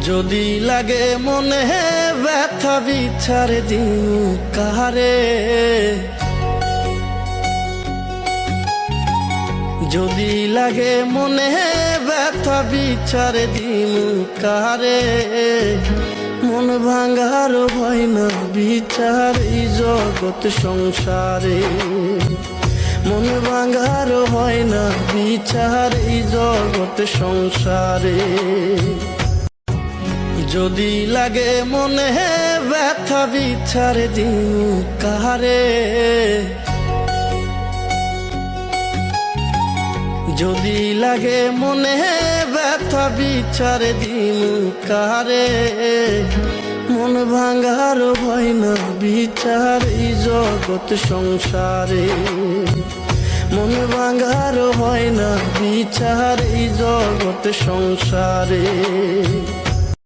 যদি লাগে মনে ব্যথা বিচার দিন কাহারে, যদি লাগে মনে ব্যথা বিচার দিন কাহারে, মন ভাঙার ভয় না বিচার এই জগৎ সংসারে, মন ভাঙার হয় না বিচার এই জগৎ সংসারে। যদি লাগে মনে ব্যথা বিচার দিন কাহারে, যদি লাগে মনে ব্যথা বিচার দিন কাহারে, মন ভাঙার ভয় না বিচার এই জগৎ সংসারে, মন ভাঙার হয় না বিচার এই জগৎ সংসারে।